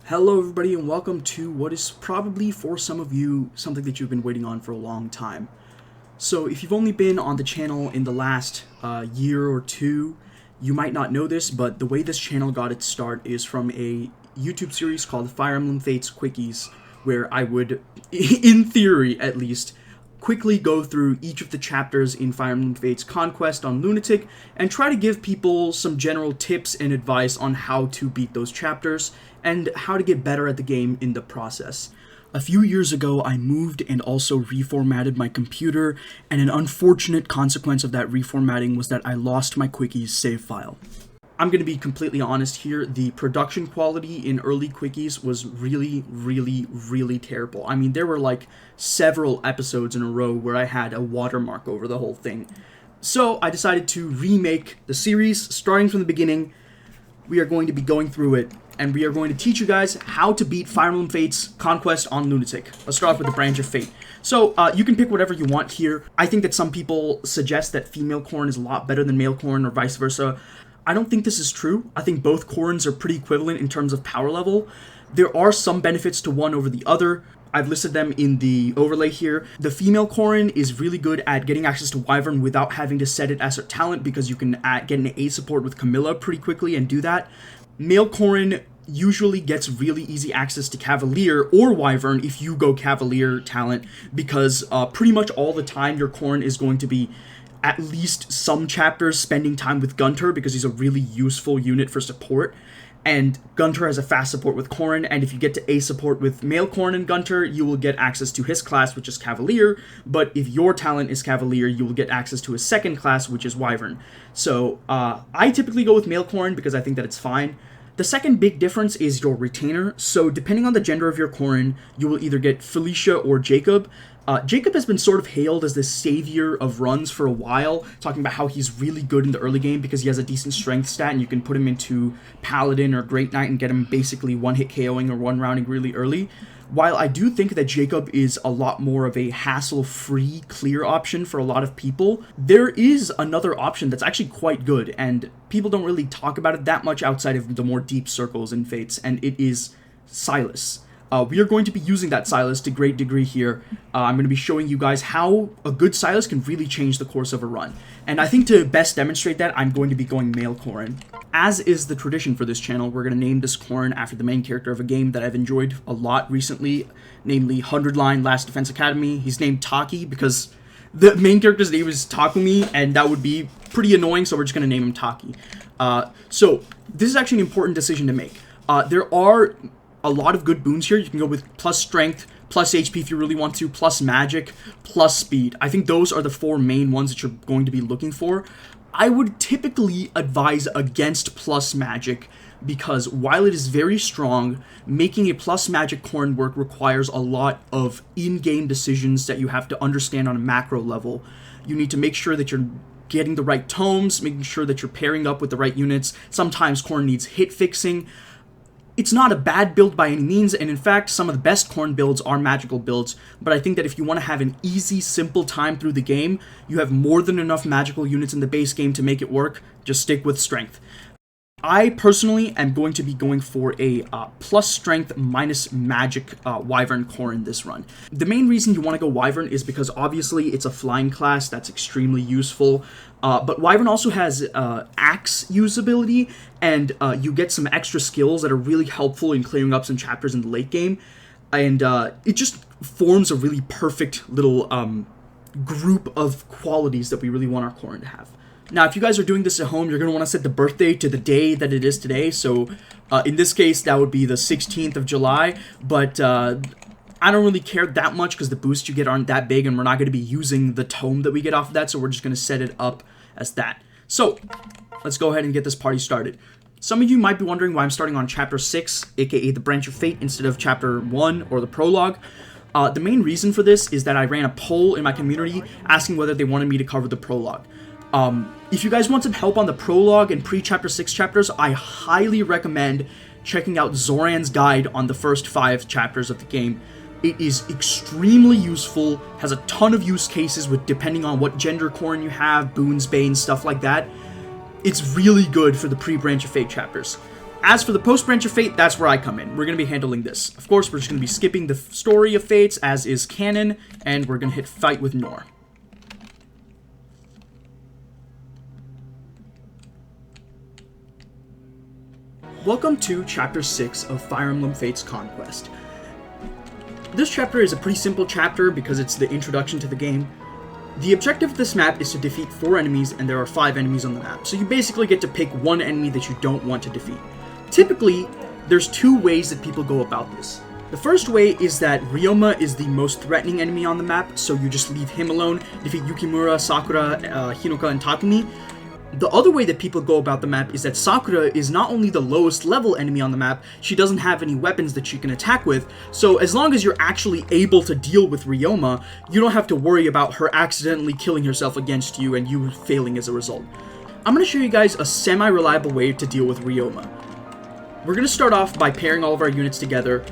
Hello everybody and welcome to what is probably for some of you something that you've been waiting on for a long time. So if you've only been on the channel in the last year or two, you might not know this, but the way this channel got its start is from a YouTube series called Fire Emblem Fates Quickies, where I would, in theory at least, quickly go through each of the chapters in Fire Emblem Fates Conquest on Lunatic and try to give people some general tips and advice on how to beat those chapters and how to get better at the game in the process. A few years ago, I moved and also reformatted my computer, and an unfortunate consequence of that reformatting was that I lost my Quickies save file. I'm going to be completely honest here, the production quality in early Quickies was really terrible. I mean, there were like several episodes in a row where I had a watermark over the whole thing. So I decided to remake the series, starting from the beginning. We are going to be going through it, and we are going to teach you guys how to beat Fire Emblem Fates Conquest on Lunatic. Let's start off with the Branch of Fate. So, you can pick whatever you want here. I think that some people suggest that female Corrin is a lot better than male Corrin, or vice versa. I don't think this is true. I think both Corrins are pretty equivalent in terms of power level. There are some benefits to one over the other. I've listed them in the overlay here. The female Corrin is really good at getting access to Wyvern without having to set it as her talent, because you can get an A support with Camilla pretty quickly and do that. Male Corrin usually gets really easy access to Cavalier or Wyvern if you go Cavalier talent, because pretty much all the time your Corrin is going to be at least some chapters spending time with Gunter, because he's a really useful unit for support. And Gunter has a fast support with Corrin, and if you get to A support with male Corrin and Gunter, you will get access to his class, which is Cavalier, but if your talent is Cavalier, you will get access to his second class, which is Wyvern. So, I typically go with male Corrin because I think that it's fine. The second big difference is your retainer. So depending on the gender of your Corrin, you will either get Felicia or Jacob. Jacob has been sort of hailed as the savior of runs for a while, talking about how he's really good in the early game because he has a decent strength stat and you can put him into Paladin or Great Knight and get him basically one-hit KOing or one-rounding really early. While I do think that Jacob is a lot more of a hassle-free, clear option for a lot of people, there is another option that's actually quite good, and people don't really talk about it that much outside of the more deep circles in Fates, and it is Silas. We are going to be using that Silas to great degree here. I'm going to be showing you guys how a good Silas can really change the course of a run. And I think to best demonstrate that, I'm going to be going male Corrin. As is the tradition for this channel, we're going to name this Corrin after the main character of a game that I've enjoyed a lot recently, namely 100 Line Last Defense Academy. He's named Taki because the main character's name is Takumi, and that would be pretty annoying, so we're just going to name him Taki. So this is actually an important decision to make. There are a lot of good boons here. You can go with plus strength, plus HP if you really want to, plus magic, plus speed. I think those are the four main ones that you're going to be looking for. I would typically advise against plus magic because while it is very strong, making a plus magic Corrin work requires a lot of in-game decisions that you have to understand on a macro level. You need to make sure that you're getting the right tomes, making sure that you're pairing up with the right units. Sometimes Corrin needs hit fixing. It's not a bad build by any means, and in fact, some of the best Corrin builds are magical builds, but I think that if you want to have an easy, simple time through the game, you have more than enough magical units in the base game to make it work. Just stick with strength. I personally am going to be going for a plus strength minus magic Wyvern Corrin this run. The main reason you want to go Wyvern is because obviously it's a flying class that's extremely useful, but Wyvern also has axe usability, and you get some extra skills that are really helpful in clearing up some chapters in the late game, and it just forms a really perfect little group of qualities that we really want our Corrin to have. Now, if you guys are doing this at home, you're going to want to set the birthday to the day that it is today. So, in this case, that would be the 16th of July. But I don't really care that much because the boosts you get aren't that big, and we're not going to be using the tome that we get off of that. So we're just going to set it up as that. So, let's go ahead and get this party started. Some of you might be wondering why I'm starting on Chapter 6, aka the Branch of Fate, instead of Chapter 1 or the Prologue. The main reason for this is that I ran a poll in my community asking whether they wanted me to cover the Prologue. If you guys want some help on the Prologue and pre-Chapter 6 chapters, I highly recommend checking out Zoran's guide on the first 5 chapters of the game. It is extremely useful, has a ton of use cases with depending on what gender Corrin you have, boons, banes, stuff like that. It's really good for the pre-Branch of Fate chapters. As for the post-branch of Fate, that's where I come in. We're going to be handling this. Of course, we're just going to be skipping the story of Fates, as is canon, and we're going to hit Fight with Nor. Welcome to Chapter 6 of Fire Emblem Fates Conquest. This chapter is a pretty simple chapter because it's the introduction to the game. The objective of this map is to defeat 4 enemies, and there are 5 enemies on the map, so you basically get to pick one enemy that you don't want to defeat. Typically, there's 2 ways that people go about this. The first way is that Ryoma is the most threatening enemy on the map, so you just leave him alone, defeat Yukimura, Sakura, Hinoka, and Takumi. The other way that people go about the map is that Sakura is not only the lowest level enemy on the map, she doesn't have any weapons that she can attack with, so as long as you're actually able to deal with Ryoma, you don't have to worry about her accidentally killing herself against you and you failing as a result. I'm going to show you guys a semi-reliable way to deal with Ryoma. We're going to start off by pairing all of our units together.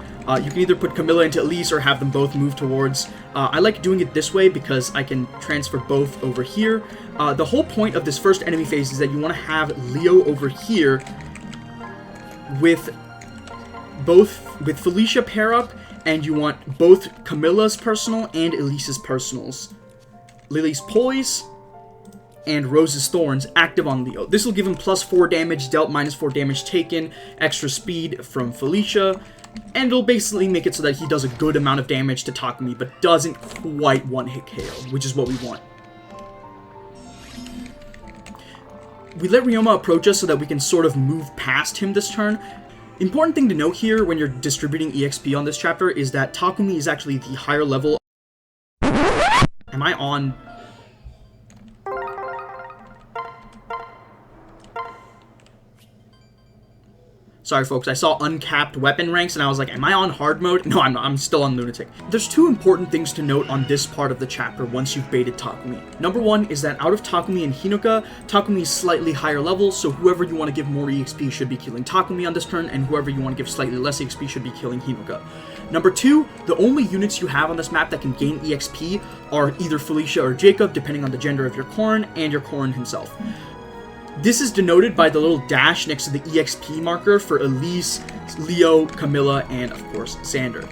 You can either put Camilla into Elise or have them both move towards. I like doing it this way because I can transfer both over here. The whole point of this first enemy phase is that you want to have Leo over here with Felicia pair up, and you want both Camilla's personal and Elise's personals. Lily's Poise and Rose's Thorns active on Leo. This will give him +4 damage dealt, -4 damage taken, extra speed from Felicia, and it'll basically make it so that he does a good amount of damage to Takumi, but doesn't quite one-hit KO, which is what we want. We let Ryoma approach us so that we can sort of move past him this turn. Important thing to note here when you're distributing EXP on this chapter is that Takumi is actually the higher level. Am I on? Sorry folks, I saw uncapped weapon ranks and I was like, am I on hard mode? No, I'm not. I'm still on Lunatic. There's 2 important things to note on this part of the chapter once you've baited Takumi. Number 1 is that out of Takumi and Hinoka, Takumi is slightly higher level, so whoever you want to give more EXP should be killing Takumi on this turn, and whoever you want to give slightly less EXP should be killing Hinoka. Number 2, the only units you have on this map that can gain EXP are either Felicia or Jacob, depending on the gender of your Corrin, and your Corrin himself. This is denoted by the little dash next to the EXP marker for Elise, Leo, Camilla, and of course, Xander.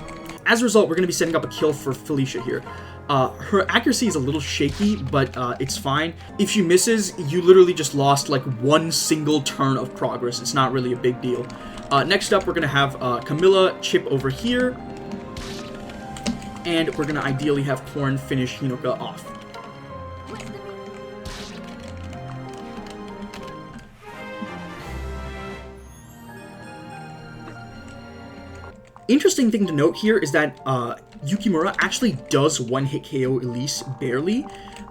As a result, we're going to be setting up a kill for Felicia here. Her accuracy is a little shaky, but it's fine. If she misses, you literally just lost like 1 single turn of progress. It's not really a big deal. Next up, we're going to have Camilla chip over here, and we're going to ideally have Corrin finish Hinoka off. Interesting thing to note here is that Yukimura actually does one-hit KO Elise barely.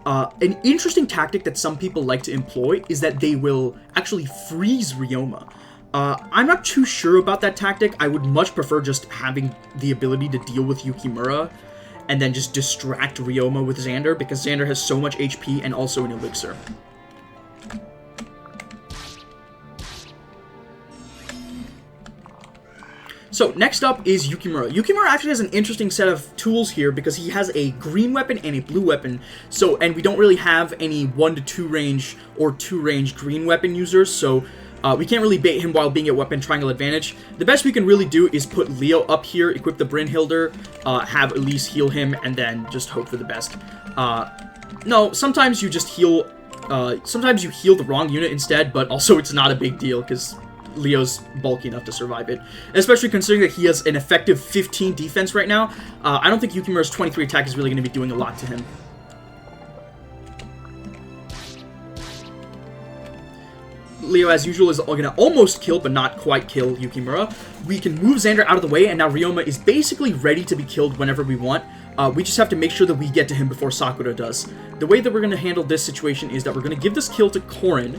An interesting tactic that some people like to employ is that they will actually freeze Ryoma. I'm not too sure about that tactic. I would much prefer just having the ability to deal with Yukimura and then just distract Ryoma with Xander, because Xander has so much HP and also an elixir. So, next up is Yukimura. Yukimura actually has an interesting set of tools here because he has a green weapon and a blue weapon. So, and we don't really have any 1 to 2 range or 2 range green weapon users, so we can't really bait him while being at weapon triangle advantage. The best we can really do is put Leo up here, equip the Brynhilder, have Elise heal him, and then just hope for the best. No, sometimes you just heal, sometimes you heal the wrong unit instead, but also it's not a big deal because Leo's bulky enough to survive it. Especially considering that he has an effective 15 defense right now, I don't think Yukimura's 23 attack is really going to be doing a lot to him. Leo, as usual, is going to almost kill, but not quite kill Yukimura. We can move Xander out of the way, and now Ryoma is basically ready to be killed whenever we want. We just have to make sure that we get to him before Sakura does. The way that we're going to handle this situation is that we're going to give this kill to Corrin.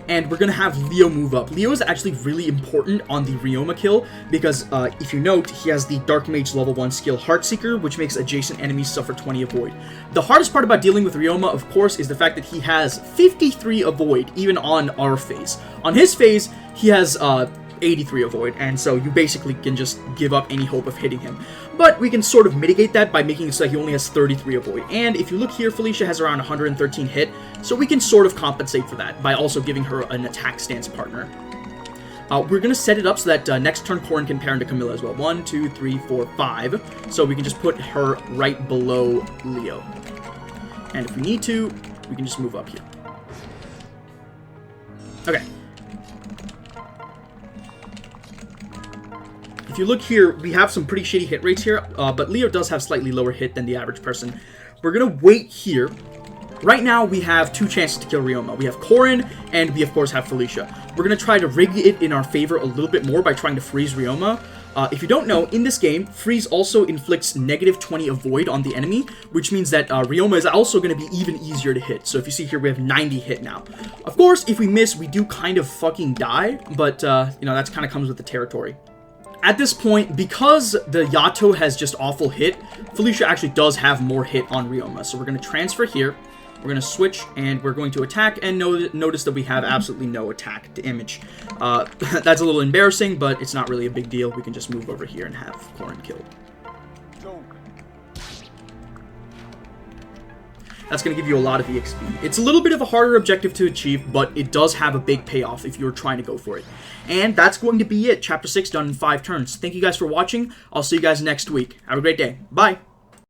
And we're going to have Leo move up. Leo is actually really important on the Ryoma kill because, if you note, he has the Dark Mage level 1 skill Heartseeker, which makes adjacent enemies suffer 20 avoid. The hardest part about dealing with Ryoma, of course, is the fact that he has 53 avoid, even on our phase. On his phase, he has 83 avoid, and so you basically can just give up any hope of hitting him. But we can sort of mitigate that by making it so that he only has 33 avoid. And if you look here, Felicia has around 113 hit, so we can sort of compensate for that by also giving her an attack stance partner. We're going to set it up so that next turn Corrin can pair into Camilla as well. 1, 2, 3, 4, 5. So we can just put her right below Leo. And if we need to, we can just move up here. Okay. If you look here, we have some pretty shitty hit rates here, but Leo does have slightly lower hit than the average person. We're going to wait here. Right now, we have 2 chances to kill Ryoma. We have Corrin, and we, of course, have Felicia. We're going to try to rig it in our favor a little bit more by trying to freeze Ryoma. If you don't know, in this game, freeze also inflicts negative 20 avoid on the enemy, which means that Ryoma is also going to be even easier to hit. So if you see here, we have 90 hit now. Of course, if we miss, we do kind of fucking die, but, you know, that's kind of comes with the territory. At this point, because the Yato has just awful hit, Felicia actually does have more hit on Ryoma. So we're going to transfer here. We're going to switch, and we're going to attack, and notice that we have absolutely no attack damage. That's a little embarrassing, but it's not really a big deal. We can just move over here and have Corrin killed. That's going to give you a lot of EXP. It's a little bit of a harder objective to achieve, but it does have a big payoff if you're trying to go for it. And that's going to be it. Chapter 6 done in 5 turns. Thank you guys for watching. I'll see you guys next week. Have a great day. Bye.